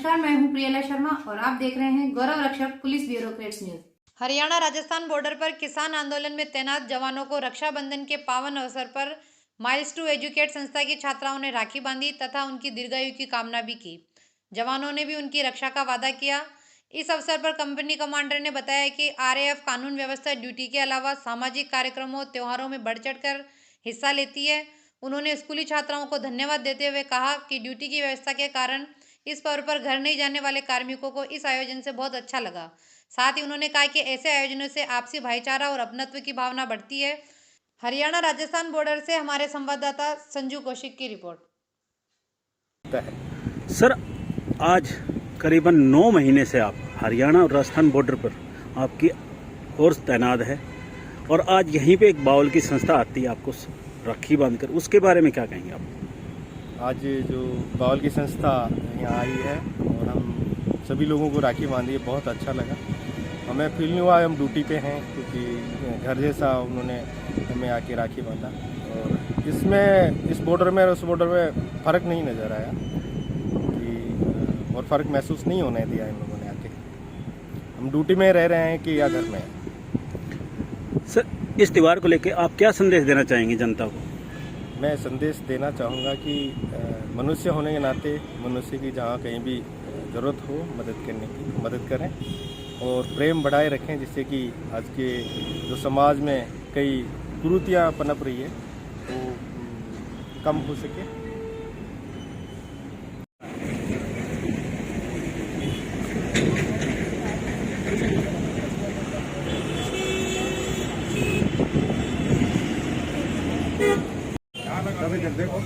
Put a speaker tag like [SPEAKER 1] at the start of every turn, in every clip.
[SPEAKER 1] नमस्कार, मैं हूं प्रियला शर्मा और आप देख रहे हैं गौरव रक्षक police bureaucrats news.
[SPEAKER 2] Haryana Rajasthan border पर किसान आंदोलन में तैनात जवानों को रक्षाबंधन के पावन अवसर पर माइल्स टू एजुकेट संस्था की छात्राओं ने राखी बांधी तथा उनकी दीर्घायु की कामना भी की। जवानों ने भी उनकी रक्षा का वादा किया। इस अवसर पर कंपनी कमांडर ने बताया कि आरएएफ कानून व्यवस्था ड्यूटी के अलावा सामाजिक कार्यक्रमों त्योहारों में बढ़ चढ़कर हिस्सा लेती है। उन्होंने स्कूली छात्राओं को धन्यवाद देते हुए कहा कि ड्यूटी की व्यवस्था के कारण इस पर्व पर घर नहीं जाने वाले कार्मिकों को इस आयोजन से बहुत अच्छा लगा। साथ ही उन्होंने कहा कि ऐसे आयोजनों से आपसी भाईचारा और अपनत्व की भावना बढ़ती है। हरियाणा राजस्थान बॉर्डर से हमारे संवाददाता संजू कौशिक की रिपोर्ट।
[SPEAKER 3] सर, आज करीबन 9 महीने से आप हरियाणा और राजस्थान बॉर्डर पर आपकी फोर्स तैनात है और आज यहीं पे एक बाउल की संस्था आती है आपको राखी बांधकर, उसके बारे में क्या कहेंगे आप?
[SPEAKER 4] आज जो बाउल की संस्था यहाँ आई है और हम सभी लोगों को राखी बांधी, बहुत अच्छा लगा। हमें फील नहीं हुआ हम ड्यूटी पे हैं, क्योंकि घर जैसा उन्होंने हमें आके राखी बांधा और इसमें इस बॉर्डर में और उस बॉर्डर में फ़र्क नहीं नज़र आया कि और फ़र्क महसूस नहीं होने दिया इन लोगों ने आके। हम ड्यूटी में रह रहे हैं कि या घर में।
[SPEAKER 3] सर, इस त्यौहार को लेकर आप क्या संदेश देना चाहेंगे जनता को?
[SPEAKER 4] मैं संदेश देना चाहूँगा कि मनुष्य होने के नाते मनुष्य की जहाँ कहीं भी ज़रूरत हो मदद करने की मदद करें और प्रेम बढ़ाए रखें, जिससे कि आज के जो समाज में कई कुरीतियाँ पनप रही है वो कम हो सके। देखो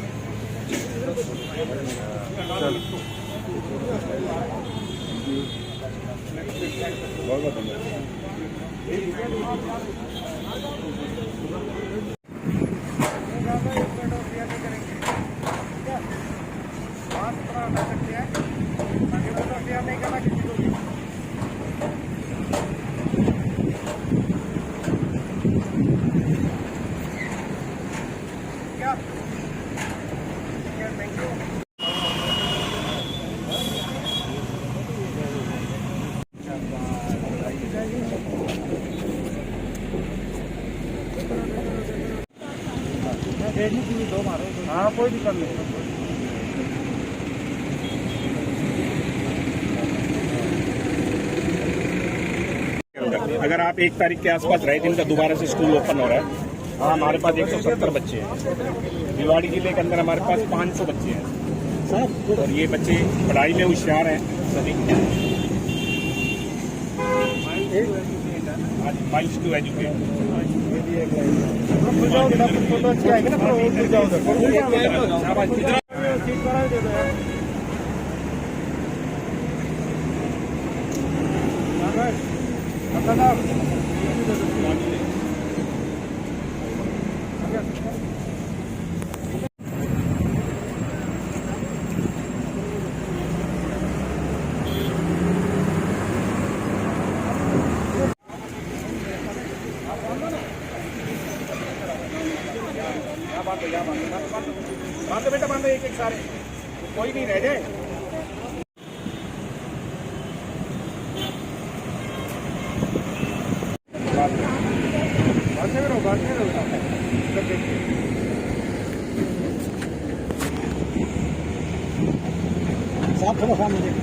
[SPEAKER 4] हाँ, कोई दिक्कत नहीं।
[SPEAKER 5] अगर आप 1 तारीख के आसपास रहे दिन का दोबारा से स्कूल ओपन हो रहा है। हाँ, हमारे पास 170 बच्चे हैं। भिलवाड़ी जिले के अंदर हमारे पास 500 बच्चे हैं और ये बच्चे पढ़ाई में होशियार हैं सभी। आज माइल्स टू एजुकेट बांधो बेटा, बांधो एक एक सारे, कोई नहीं रह जाए।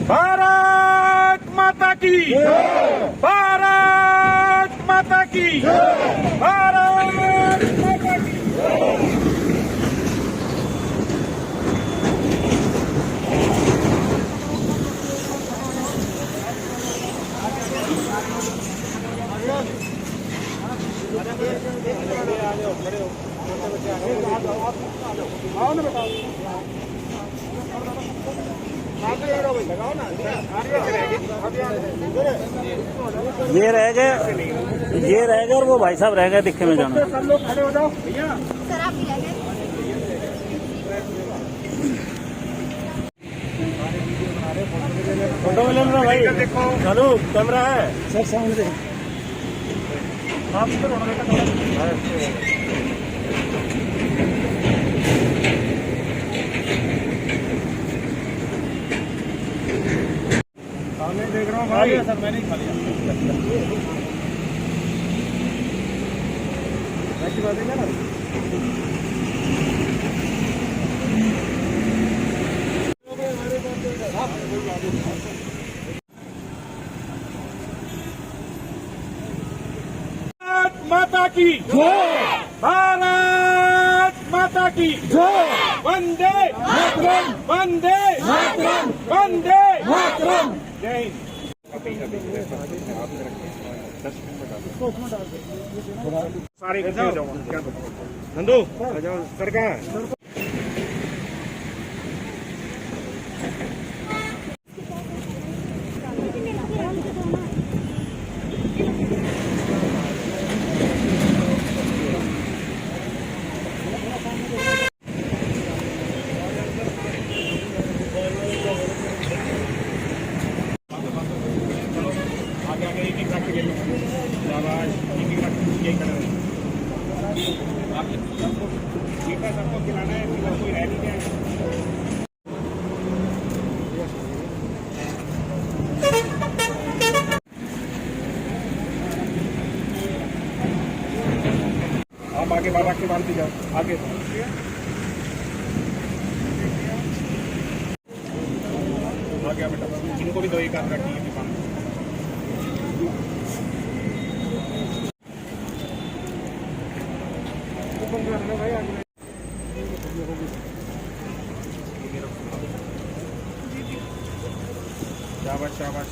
[SPEAKER 5] भारत माता की, भारत माता की, भारत माता की।
[SPEAKER 3] ये रह गए और वो भाई साहब रह गए दिखे में जाना।
[SPEAKER 5] सब लोग खड़े हो जाओ भैया।
[SPEAKER 3] फोटो ले लो भाई,
[SPEAKER 5] देखो
[SPEAKER 3] चलो कैमरा है सर सामने।
[SPEAKER 5] आप इधर होना बेटा।
[SPEAKER 4] सर, मैंने ही खा लिया। ऐसी बात है ना।
[SPEAKER 5] माता की जय, भारत माता की जय, वंदे मातरम, वंदे मातरम, वंदे मातरम, जय सारे इकट्ठे हो जाओ। नंदू सर कहाँ है? आगे आगे एक एक रख के ले लो। शाबाश, एक एक रख के यही करना है। आप मीठा सबको खिलाना है, फिर कोई रह नहीं जाए। आप आगे बाहर रख के बांधते जाओ आगे। आ गया बेटा, इनको भी दो एक हाथ रखिए भी पानी। शाबाश शाबाश,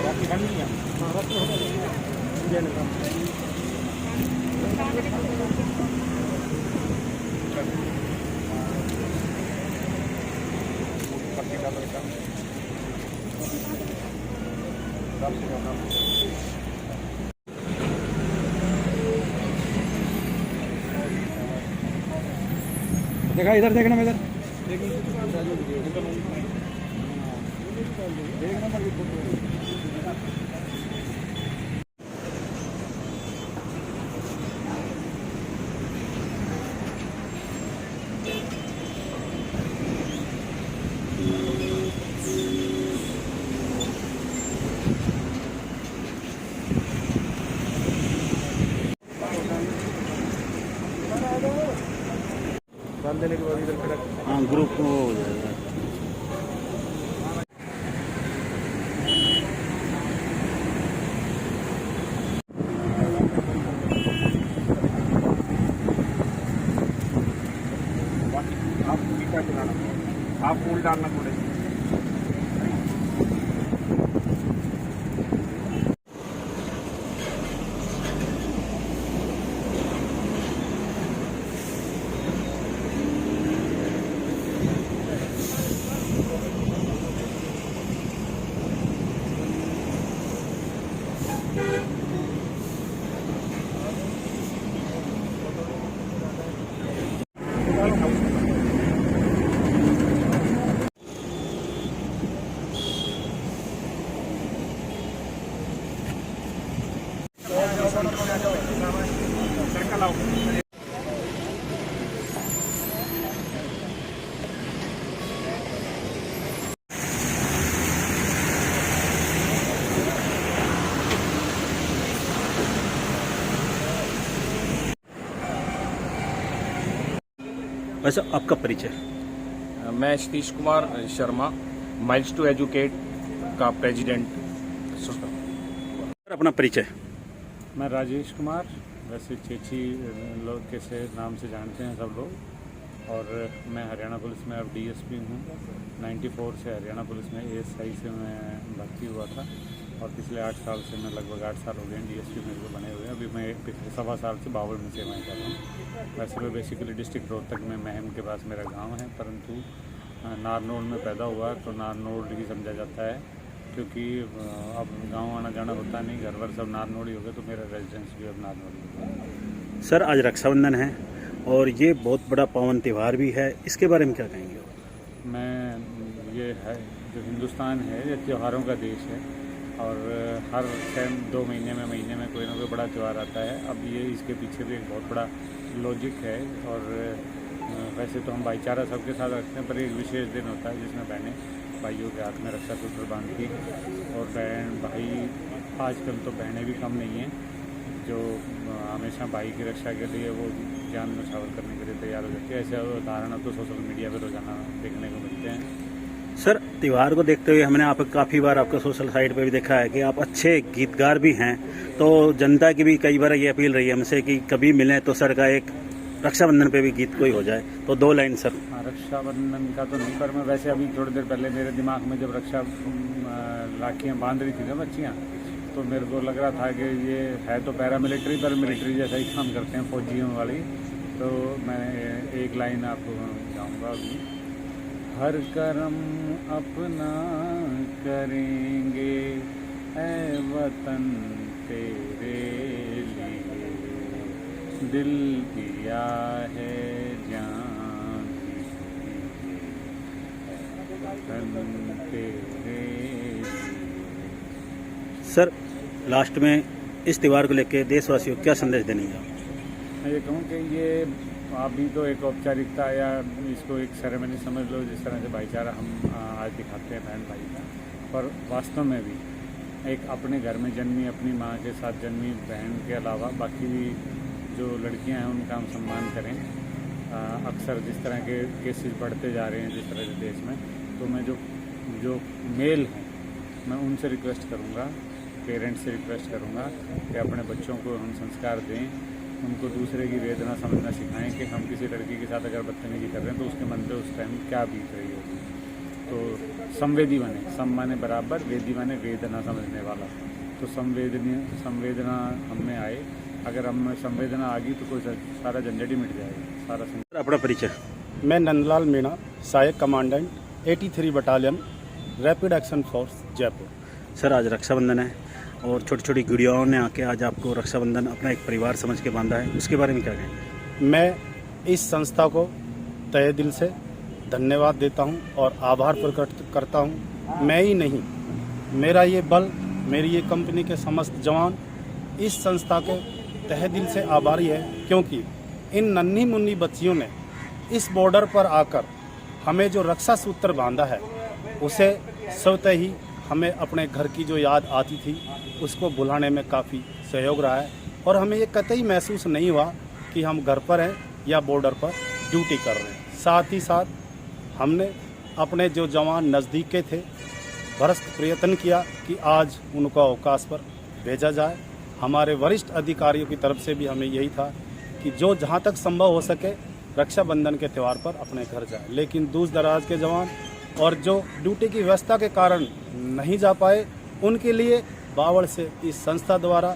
[SPEAKER 5] राखी बन गया।
[SPEAKER 4] देखा इधर, देखना इधर। डाल देने के बाद इधर खड़ा।
[SPEAKER 3] हाँ, ग्रुप में हो जाएगा।
[SPEAKER 5] आप मीठा खिलाना, आप फूल डालना थोड़े। सर्कल आओ।
[SPEAKER 3] वैसे आपका परिचय?
[SPEAKER 5] मैं Satish Kumar Sharma, Miles to Educate का प्रेसिडेंट।
[SPEAKER 3] सर, अपना परिचय?
[SPEAKER 6] मैं राजेश कुमार, वैसे चेची लोग के से नाम से जानते हैं सब लोग, और मैं हरियाणा पुलिस में अब डीएसपी हूँ। 94 से हरियाणा पुलिस में एएसआई से मैं भर्ती हुआ था, और पिछले 8 साल से मैं लगभग 8 साल हो गए डीएसपी मेरे को बने हुए हैं। अभी मैं पिछले 1.25 साल से बावल में सेवाएँ कर रहा हूँ। वैसे मैं बेसिकली डिस्ट्रिक्ट रोहतक में महम के पास मेरा गाँव है, परंतु नारनौल में पैदा हुआ तो नारनौल ही समझा जाता है, क्योंकि अब गांव आना जाना होता नहीं, घर वर सब नारनौल ही हो गए, तो मेरा रेजिडेंस भी अब नारनौल ही होगा।
[SPEAKER 3] सर, आज रक्षाबंधन है और ये बहुत बड़ा पावन त्यौहार भी है, इसके बारे में क्या कहेंगे?
[SPEAKER 6] मैं ये है जो हिंदुस्तान है ये त्योहारों का देश है, और हर टाइम 2 महीने में कोई ना कोई बड़ा त्यौहार आता है। अब ये इसके पीछे भी एक बहुत बड़ा लॉजिक है, और वैसे तो हम भाईचारा सबके साथ रखते हैं, पर एक विशेष दिन होता है जिसमें बहनें भाइयों के हाथ में रक्षा सूत्र बांधती। और बहन भाई, आजकल तो बहनें भी कम नहीं हैं जो हमेशा भाई की रक्षा के लिए वो जान न्यौछावर करने के लिए तैयार हो जाती है। ऐसे उदाहरण तो सोशल मीडिया पर रोजाना देखने को मिलते हैं।
[SPEAKER 3] सर, त्योहार को देखते हुए हमने आप काफ़ी बार आपका सोशल साइट पे भी देखा है कि आप अच्छे गीतकार भी हैं, तो जनता की भी कई बार ये अपील रही है हमसे कि कभी मिलें तो सर का एक रक्षाबंधन पे भी गीत कोई हो जाए, तो 2 लाइन सर।
[SPEAKER 6] हाँ, रक्षाबंधन का तो नहीं, पर मैं वैसे अभी थोड़ी देर पहले मेरे दिमाग में जब रक्षा राखियाँ बांध रही थी ना बच्चियाँ, तो मेरे को लग रहा था कि ये है तो पैरामिलिट्री, पर मिलिट्री जैसा ही काम करते हैं फौजियों वाली। तो मैं एक लाइन आपको गाऊँगा अभी। हर कर्म अपना करेंगे ऐ वतन तेरे लिए, दिल दिया है जान वतन तेरे लिए।
[SPEAKER 3] सर, लास्ट में इस त्योहार को लेकर देशवासियों को क्या संदेश देने हैं?
[SPEAKER 6] मैं ये कहूँ कि ये अभी तो एक औपचारिकता या इसको एक सेरेमनी समझ लो, जिस तरह से भाईचारा हम आज दिखाते हैं बहन भाई का, पर वास्तव में भी एक अपने घर में जन्मी अपनी माँ के साथ जन्मी बहन के अलावा बाकी भी जो लड़कियां हैं उनका हम सम्मान करें। अक्सर जिस तरह के केसेस बढ़ते जा रहे हैं जिस तरह के देश में, तो मैं जो मेल हैं मैं उनसे रिक्वेस्ट करूँगा, पेरेंट्स से रिक्वेस्ट करूँगा कि अपने बच्चों को हम संस्कार दें, उनको दूसरे की वेदना समझना सिखाएं कि हम किसी लड़की के साथ अगर बदतमीजी कर रहे हैं तो उसके मन पे उस टाइम क्या बीत रही होगी। तो संवेदी बने, सम माने बराबर, वेदी माने वेदना समझने वाला। तो संवेदना हम में आए, अगर हम में संवेदना आ गई तो कोई सारा झंझट ही मिट जाएगा। सारा
[SPEAKER 3] अपना परिचय।
[SPEAKER 7] मैं नंदलाल मीणा, सहायक commandant 83 battalion rapid action force Jaipur.
[SPEAKER 3] Sir, आज रक्षाबंधन है और छोटी छोटी गुड़ियाओं ने आके आज आपको रक्षाबंधन अपना एक परिवार समझ के बांधा है, उसके बारे में क्या कहेंगे?
[SPEAKER 7] मैं इस संस्था को तहे दिल से धन्यवाद देता हूं और आभार प्रकट करता हूं। मैं ही नहीं, मेरा ये बल, मेरी ये कंपनी के समस्त जवान इस संस्था के तहे दिल से आभारी है, क्योंकि इन नन्ही मुन्नी बच्चियों ने इस बॉर्डर पर आकर हमें जो रक्षा सूत्र बांधा है उसे स्वतः ही हमें अपने घर की जो याद आती थी उसको बुलाने में काफ़ी सहयोग रहा है। और हमें ये कतई महसूस नहीं हुआ कि हम घर पर हैं या बॉर्डर पर ड्यूटी कर रहे हैं। साथ ही साथ हमने अपने जो जवान नज़दीक के थे भरसक प्रयत्न किया कि आज उनको अवकाश पर भेजा जाए। हमारे वरिष्ठ अधिकारियों की तरफ से भी हमें यही था कि जो जहाँ तक संभव हो सके रक्षाबंधन के त्यौहार पर अपने घर जाए, लेकिन दूर दराज के जवान और जो ड्यूटी की व्यवस्था के कारण नहीं जा पाए, उनके लिए बावड़ से इस संस्था द्वारा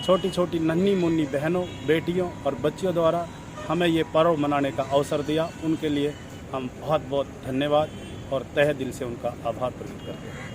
[SPEAKER 7] छोटी छोटी नन्ही मुन्नी बहनों, बेटियों और बच्चियों द्वारा हमें ये पर्व मनाने का अवसर दिया। उनके लिए हम बहुत बहुत धन्यवाद और तहे दिल से उनका आभार प्रकट करते हैं।